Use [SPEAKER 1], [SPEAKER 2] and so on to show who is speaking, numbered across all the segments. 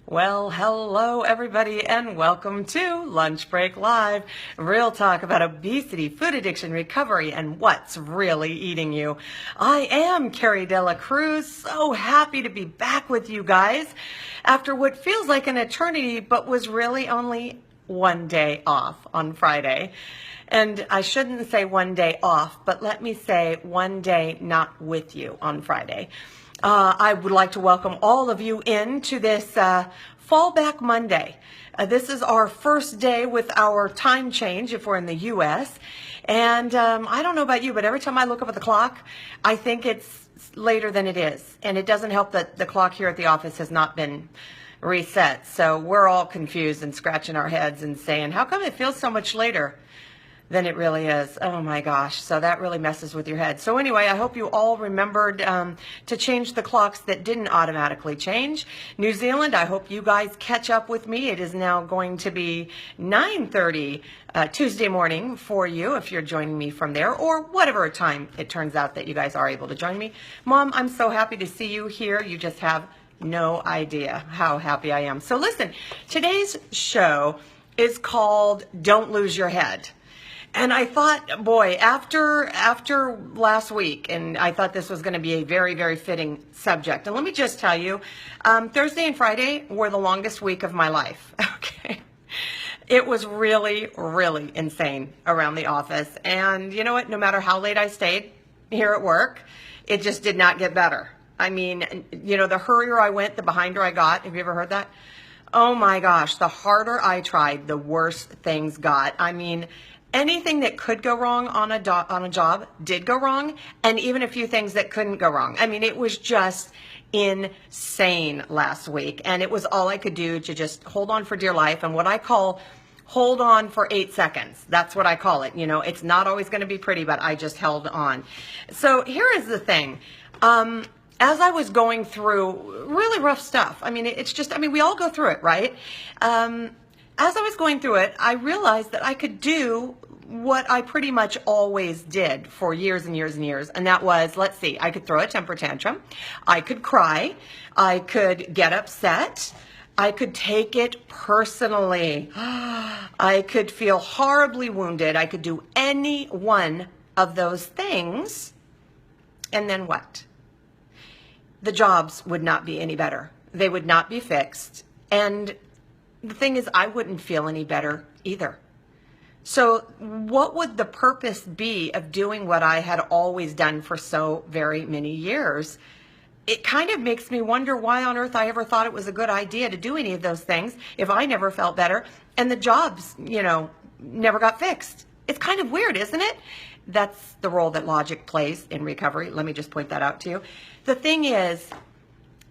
[SPEAKER 1] Well, hello everybody and welcome to Lunch Break Live. Real talk about obesity, food addiction, recovery, and what's really eating you. I am Carrie Dela Cruz, so happy to be back with you guys after what feels like an eternity, but was really only one day off on Friday. And I shouldn't say one day off, but let me say one day not with you on Friday. I would like to welcome all of you into this Fallback Monday. This is our first day with our time change if we're in the U.S. And I don't know about you, but every time I look up at the clock, I think it's later than it is. And it doesn't help that the clock here at the office has not been reset. So we're all confused and scratching our heads and saying, how come it feels so much later than it really is? Oh my gosh. So that really messes with your head. So anyway, I hope you all remembered to change the clocks that didn't automatically change. New Zealand, I hope you guys catch up with me. It is now going to be 9:30 Tuesday morning for you if you're joining me from there, or whatever time it turns out that you guys are able to join me. Mom, I'm so happy to see you here. You just have no idea how happy I am. So listen, today's show is called Don't Lose Your Head. And I thought, boy, after last week, and I thought this was going to be a very, very fitting subject. And let me just tell you, Thursday and Friday were the longest week of my life. Okay. It was really, really insane around the office. And you know what? No matter how late I stayed here at work, it just did not get better. I mean, you know, the hurrier I went, the behinder I got. Have you ever heard that? Oh my gosh, the harder I tried, the worse things got. I mean, anything that could go wrong on a job did go wrong, and even a few things that couldn't go wrong. I mean, it was just insane last week, and it was all I could do to just hold on for dear life, and what I call hold on for 8 seconds. That's what I call it. You know, it's not always going to be pretty, but I just held on. So here is the thing. As I was going through really rough stuff, I mean, it's just, I mean, we all go through it, right? As I was going through it, I realized that I could do what I pretty much always did for years and years and years. And that was, let's see, I could throw a temper tantrum. I could cry. I could get upset. I could take it personally. I could feel horribly wounded. I could do any one of those things. And then what? The jobs would not be any better. They would not be fixed. And the thing is, I wouldn't feel any better either. So what would the purpose be of doing what I had always done for so very many years? It kind of makes me wonder why on earth I ever thought it was a good idea to do any of those things if I never felt better and the jobs, you know, never got fixed. It's kind of weird, isn't it? That's the role that logic plays in recovery. Let me just point that out to you. The thing is,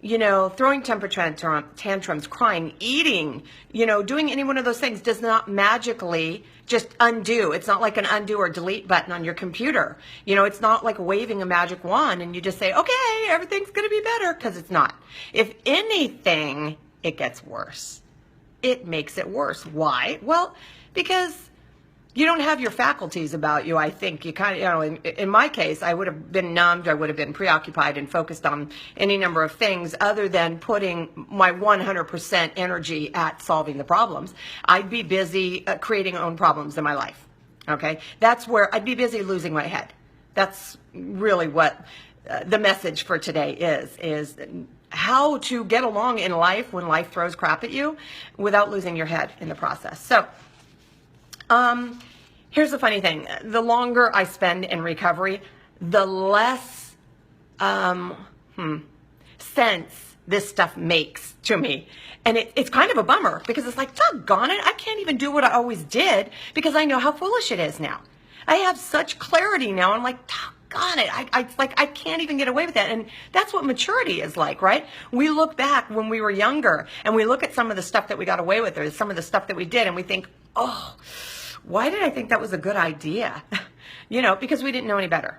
[SPEAKER 1] you know, throwing temper tantrums, crying, eating, you know, doing any one of those things does not magically just undo. It's not like an undo or delete button on your computer. You know, it's not like waving a magic wand and you just say, okay, everything's going to be better, because it's not. If anything, it gets worse. It makes it worse. Why? Well, because you don't have your faculties about you, I think. You kind of, you know, in my case, I would have been numbed, I would have been preoccupied and focused on any number of things other than putting my 100% energy at solving the problems. I'd be busy creating own problems in my life, okay? That's where I'd be busy losing my head. That's really what the message for today is how to get along in life when life throws crap at you without losing your head in the process. So, here's the funny thing. The longer I spend in recovery, the less sense this stuff makes to me. And it's kind of a bummer, because it's like, doggone it, I can't even do what I always did because I know how foolish it is now. I have such clarity now. I'm like, doggone it, I can't even get away with that. And that's what maturity is like, right? We look back when we were younger and we look at some of the stuff that we got away with or some of the stuff that we did, and we think, oh, why did I think that was a good idea? You know, because we didn't know any better.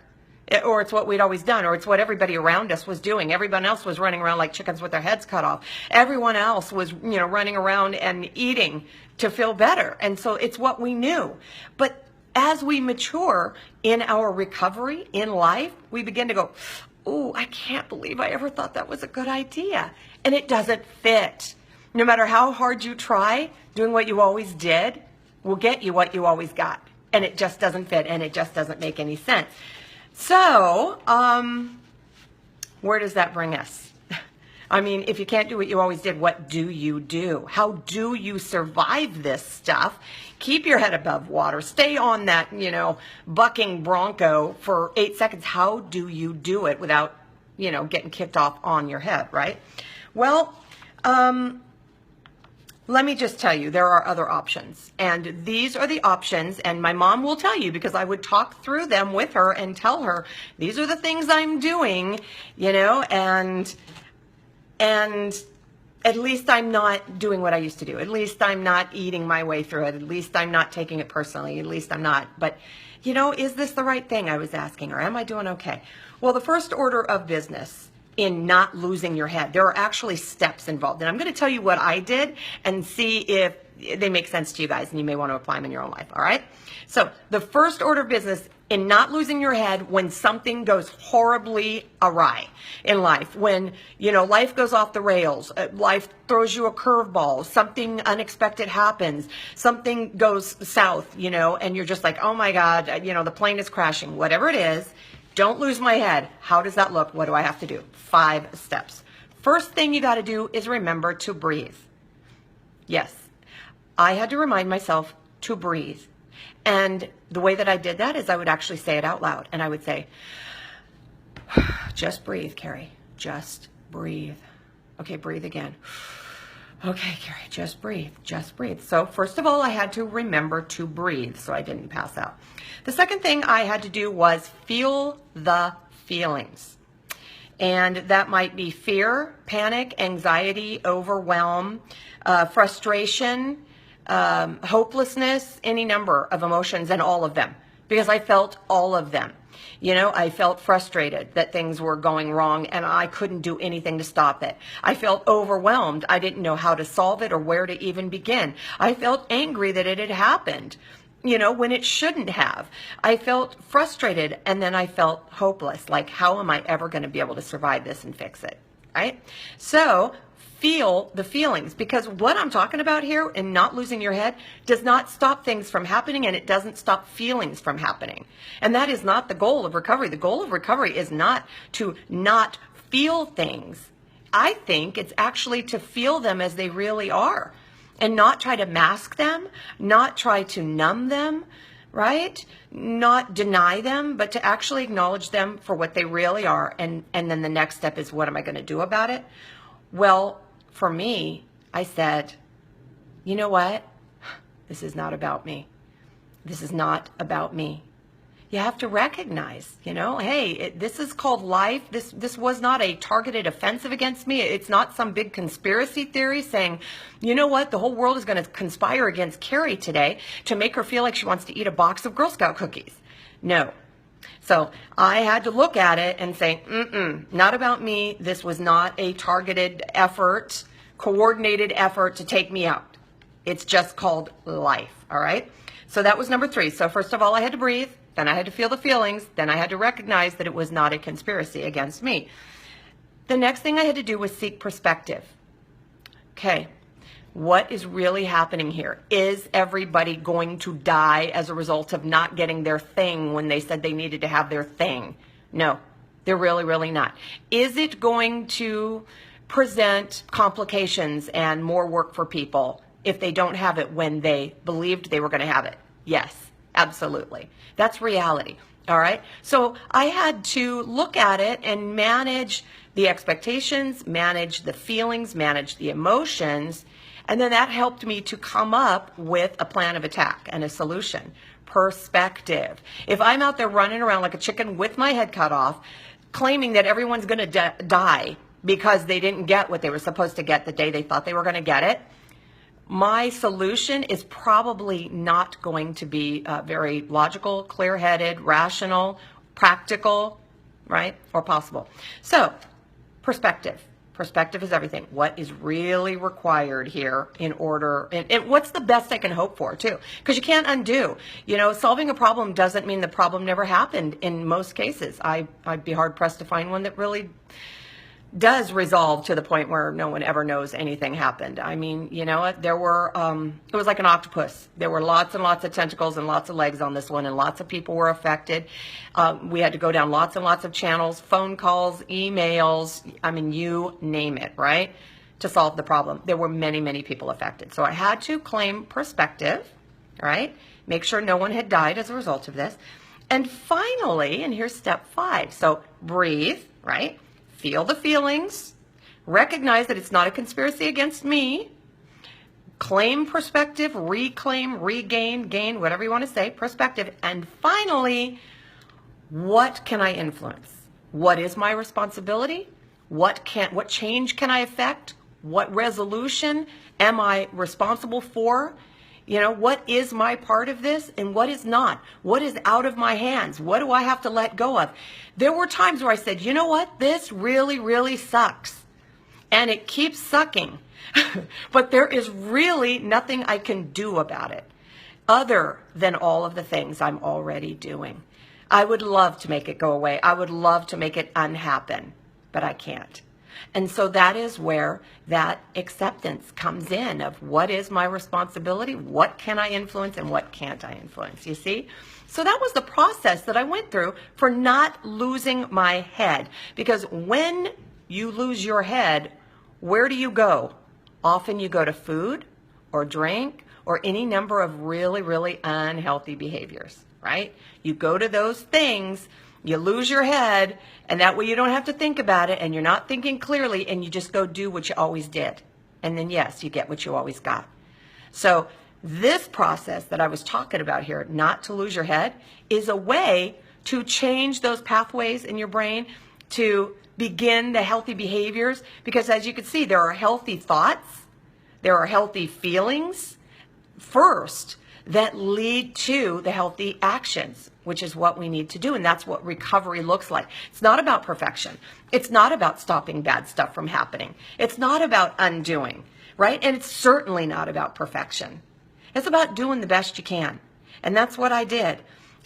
[SPEAKER 1] Or it's what we'd always done, or it's what everybody around us was doing. Everyone else was running around like chickens with their heads cut off. Everyone else was, you know, running around and eating to feel better. And so it's what we knew. But as we mature in our recovery in life, we begin to go, oh, I can't believe I ever thought that was a good idea. And it doesn't fit. No matter how hard you try, doing what you always did will get you what you always got. And it just doesn't fit, and it just doesn't make any sense. So, where does that bring us? I mean, if you can't do what you always did, what do you do? How do you survive this stuff? Keep your head above water. Stay on that, bucking bronco for 8 seconds. How do you do it without, getting kicked off on your head, right? Well, let me just tell you, there are other options. And these are the options, and my mom will tell you, because I would talk through them with her and tell her, these are the things I'm doing, and at least I'm not doing what I used to do. At least I'm not eating my way through it. At least I'm not taking it personally. At least I'm not. But, is this the right thing? I was asking her. Am I doing okay? Well, the first order of business in not losing your head, there are actually steps involved. And I'm going to tell you what I did and see if they make sense to you guys, and you may want to apply them in your own life. All right? So the first order of business in not losing your head when something goes horribly awry in life, when, life goes off the rails, life throws you a curveball, something unexpected happens, something goes south, and you're just like, oh my God, the plane is crashing, whatever it is, don't lose my head. How does that look? What do I have to do? 5 steps. First thing you got to do is remember to breathe. Yes, I had to remind myself to breathe. And the way that I did that is I would actually say it out loud. And I would say, just breathe, Carrie. Just breathe. Okay, breathe again. Okay, Carrie, just breathe. Just breathe. So first of all, I had to remember to breathe so I didn't pass out. The second thing I had to do was feel the feelings. And that might be fear, panic, anxiety, overwhelm, frustration, hopelessness, any number of emotions, and all of them, because I felt all of them. I felt frustrated that things were going wrong and I couldn't do anything to stop it. I felt overwhelmed. I didn't know how to solve it or where to even begin. I felt angry that it had happened, when it shouldn't have. I felt frustrated, and then I felt hopeless. Like, how am I ever going to be able to survive this and fix it? Right? So feel the feelings, because what I'm talking about here in not losing your head does not stop things from happening, and it doesn't stop feelings from happening. And that is not the goal of recovery. The goal of recovery is not to not feel things. I think it's actually to feel them as they really are and not try to mask them, not try to numb them, right? Not deny them, but to actually acknowledge them for what they really are. And then the next step is, what am I going to do about it? Well, for me, I said, you know what? This is not about me. This is not about me. You have to recognize, hey, this is called life. This was not a targeted offensive against me. It's not some big conspiracy theory saying, you know what, the whole world is going to conspire against Carrie today to make her feel like she wants to eat a box of Girl Scout cookies. No. So I had to look at it and say, not about me. This was not a targeted effort, coordinated effort to take me out. It's just called life, all right? So that was number 3. So first of all, I had to breathe. Then I had to feel the feelings. Then I had to recognize that it was not a conspiracy against me. The next thing I had to do was seek perspective. Okay, what is really happening here? Is everybody going to die as a result of not getting their thing when they said they needed to have their thing? No, they're really, really not. Is it going to present complications and more work for people if they don't have it when they believed they were going to have it? Yes. Absolutely. That's reality. All right. So I had to look at it and manage the expectations, manage the feelings, manage the emotions. And then that helped me to come up with a plan of attack and a solution. Perspective. If I'm out there running around like a chicken with my head cut off, claiming that everyone's going to die because they didn't get what they were supposed to get the day they thought they were going to get it, my solution is probably not going to be very logical, clear-headed, rational, practical, right, or possible. So, perspective. Perspective is everything. What is really required here in order, and what's the best I can hope for, too? Because you can't undo. Solving a problem doesn't mean the problem never happened in most cases. I'd be hard-pressed to find one that really does resolve to the point where no one ever knows anything happened. I mean, you know what? There were, it was like an octopus. There were lots and lots of tentacles and lots of legs on this one, and lots of people were affected. We had to go down lots and lots of channels, phone calls, emails, I mean, you name it, right? To solve the problem. There were many, many people affected. So I had to claim perspective, right? Make sure no one had died as a result of this. And finally, and here's step 5. So breathe, right? Feel the feelings, recognize that it's not a conspiracy against me, claim perspective, reclaim, regain, gain, whatever you want to say, perspective, and finally, what can I influence? What is my responsibility? What change can I affect? What resolution am I responsible for? You know, what is my part of this and what is not? What is out of my hands? What do I have to let go of? There were times where I said, you know what? This really, really sucks. And it keeps sucking. But there is really nothing I can do about it other than all of the things I'm already doing. I would love to make it go away. I would love to make it unhappen, but I can't. And so that is where that acceptance comes in of what is my responsibility, what can I influence, and what can't I influence, you see? So that was the process that I went through for not losing my head. Because when you lose your head, where do you go? Often you go to food or drink or any number of really, really unhealthy behaviors, right? You go to those things, you lose your head, and that way you don't have to think about it, and you're not thinking clearly, and you just go do what you always did. And then, yes, you get what you always got. So this process that I was talking about here, not to lose your head, is a way to change those pathways in your brain to begin the healthy behaviors. Because as you can see, there are healthy thoughts, there are healthy feelings first that lead to the healthy actions, which is what we need to do. And that's what recovery looks like. It's not about perfection. It's not about stopping bad stuff from happening. It's not about undoing, right? And it's certainly not about perfection. It's about doing the best you can. And that's what I did.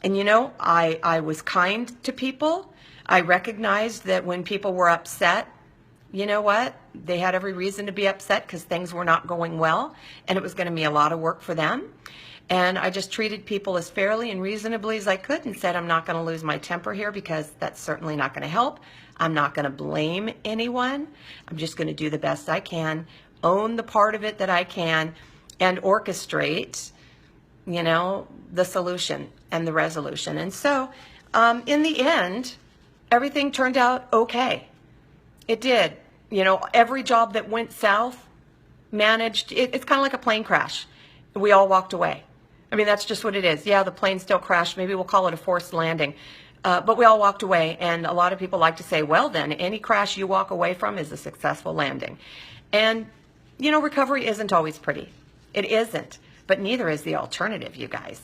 [SPEAKER 1] And you know, I was kind to people. I recognized that when people were upset, you know what? They had every reason to be upset because things were not going well, and it was going to be a lot of work for them. And I just treated people as fairly and reasonably as I could and said, I'm not going to lose my temper here because that's certainly not going to help. I'm not going to blame anyone. I'm just going to do the best I can, own the part of it that I can, and orchestrate, you know, the solution and the resolution. And so in the end, everything turned out okay. It did. You know, every job that went south managed, it's kind of like a plane crash. We all walked away. I mean, that's just what it is. Yeah, the plane still crashed. Maybe we'll call it a forced landing. But we all walked away. And a lot of people like to say, well, then, any crash you walk away from is a successful landing. And, you know, recovery isn't always pretty. It isn't. But neither is the alternative, you guys.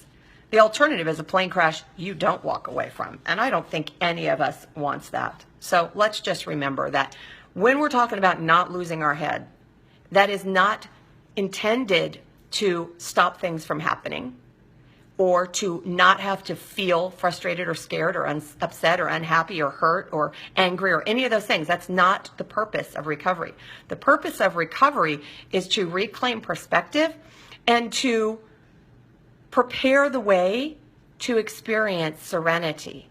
[SPEAKER 1] The alternative is a plane crash you don't walk away from. And I don't think any of us wants that. So let's just remember that when we're talking about not losing our head, that is not intended to stop things from happening or to not have to feel frustrated or scared or upset or unhappy or hurt or angry or any of those things. That's not the purpose of recovery. The purpose of recovery is to reclaim perspective and to prepare the way to experience serenity.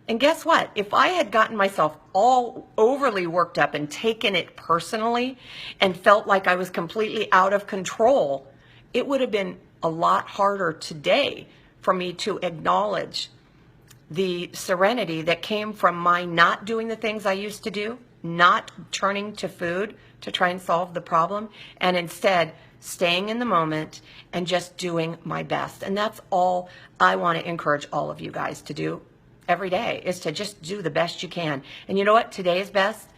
[SPEAKER 1] And guess what? If I had gotten myself all overly worked up and taken it personally and felt like I was completely out of control, it would have been a lot harder today for me to acknowledge the serenity that came from my not doing the things I used to do, not turning to food to try and solve the problem, and instead staying in the moment and just doing my best. And that's all I want to encourage all of you guys to do every day, is to just do the best you can. And you know what? Today's best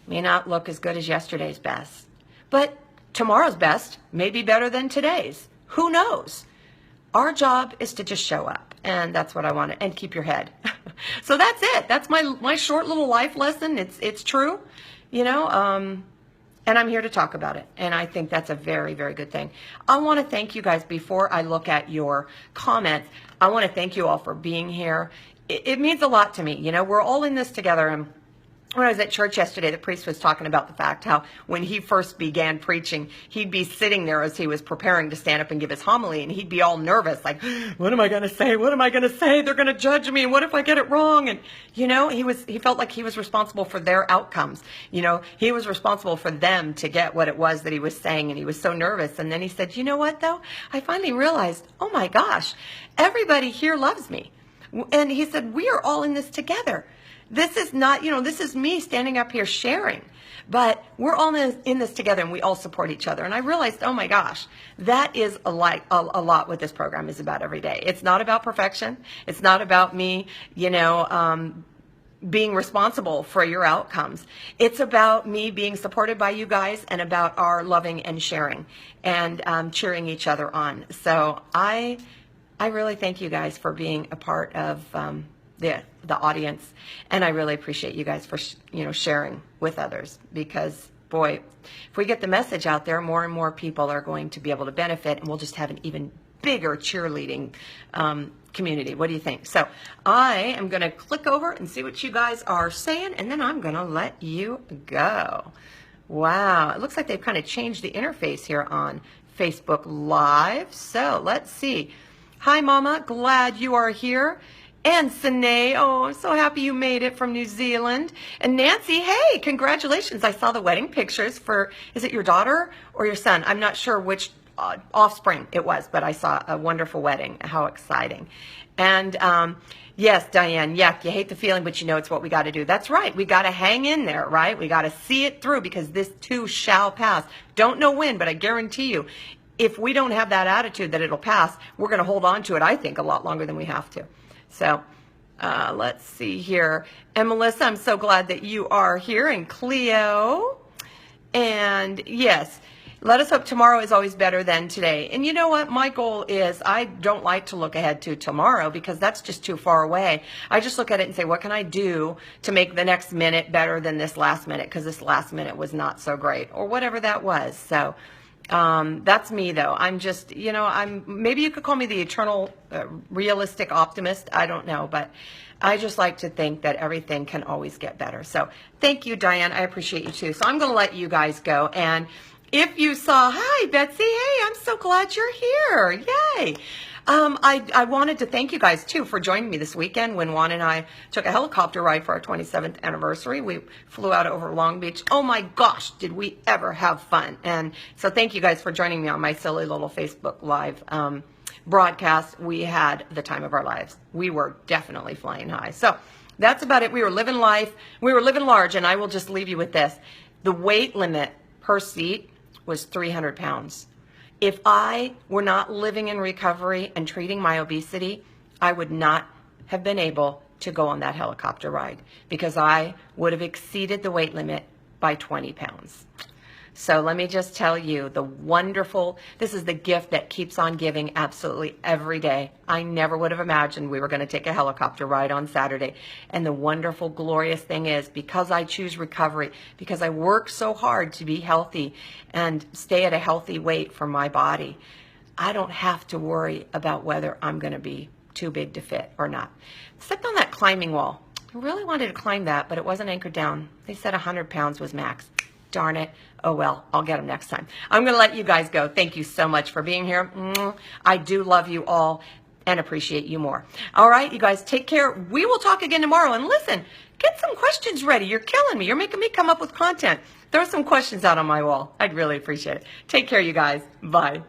[SPEAKER 1] may not look as good as yesterday's best, but tomorrow's best may be better than today's. Who knows? Our job is to just show up, and that's what I want to, and keep your head. So that's it. That's my short little life lesson. It's true, you know, and I'm here to talk about it, and I think that's a very, very good thing. I want to thank you guys before I look at your comments. I want to thank you all for being here. It means a lot to me. You know, we're all in this together, and when I was at church yesterday, the priest was talking about the fact how when he first began preaching, he'd be sitting there as he was preparing to stand up and give his homily, and he'd be all nervous, like, what am I going to say? What am I going to say? They're going to judge me, and what if I get it wrong? And, you know, he felt like he was responsible for their outcomes. You know, he was responsible for them to get what it was that he was saying, and he was so nervous. And then he said, you know what, though? I finally realized, oh my gosh, everybody here loves me. And he said, we are all in this together. This is not, you know, this is me standing up here sharing, but we're all in this together, and we all support each other. And I realized, oh my gosh, that is a lot what this program is about every day. It's not about perfection. It's not about me, you know, being responsible for your outcomes. It's about me being supported by you guys, and about our loving and sharing and cheering each other on. So I really thank you guys for being a part of the audience, and I really appreciate you guys for sharing with others, because boy, if we get the message out there, more and more people are going to be able to benefit, and we'll just have an even bigger cheerleading community. What do you think? So I am going to click over and see what you guys are saying, and then I'm going to let you go. Wow, it looks like they've kind of changed the interface here on Facebook Live. So let's see. Hi, Mama. Glad you are here. And Sine, oh, I'm so happy you made it from New Zealand. And Nancy, hey, congratulations. I saw the wedding pictures for, is it your daughter or your son? I'm not sure which offspring it was, but I saw a wonderful wedding. How exciting. And yes, Diane, yuck, you hate the feeling, but you know it's what we got to do. That's right. We got to hang in there, right? We got to see it through, because this too shall pass. Don't know when, but I guarantee you, if we don't have that attitude that it'll pass, we're going to hold on to it, I think, a lot longer than we have to. So let's see here. And Melissa, I'm so glad that you are here. And Cleo. And yes, let us hope tomorrow is always better than today. And you know what? My goal is, I don't like to look ahead to tomorrow, because that's just too far away. I just look at it and say, what can I do to make the next minute better than this last minute? Because this last minute was not so great, or whatever that was. So that's me, though. I'm just, you know, maybe you could call me the eternal realistic optimist. I don't know, but I just like to think that everything can always get better. So thank you, Diane. I appreciate you too. So I'm going to let you guys go. And if you saw, hi, Betsy. Hey, I'm so glad you're here. Yay. I wanted to thank you guys, too, for joining me this weekend when Juan and I took a helicopter ride for our 27th anniversary. We flew out over Long Beach. Oh, my gosh, did we ever have fun. And so thank you guys for joining me on my silly little Facebook Live broadcast. We had the time of our lives. We were definitely flying high. So that's about it. We were living life. We were living large, and I will just leave you with this. The weight limit per seat was 300 pounds. If I were not living in recovery and treating my obesity, I would not have been able to go on that helicopter ride, because I would have exceeded the weight limit by 20 pounds. So let me just tell you, this is the gift that keeps on giving absolutely every day. I never would have imagined we were going to take a helicopter ride on Saturday. And the wonderful, glorious thing is, because I choose recovery, because I work so hard to be healthy and stay at a healthy weight for my body, I don't have to worry about whether I'm going to be too big to fit or not. Except on that climbing wall. I really wanted to climb that, but it wasn't anchored down. They said 100 pounds was max. Darn it. Oh, well, I'll get them next time. I'm going to let you guys go. Thank you so much for being here. I do love you all and appreciate you more. All right, you guys, take care. We will talk again tomorrow. And listen, get some questions ready. You're killing me. You're making me come up with content. Throw some questions out on my wall. I'd really appreciate it. Take care, you guys. Bye.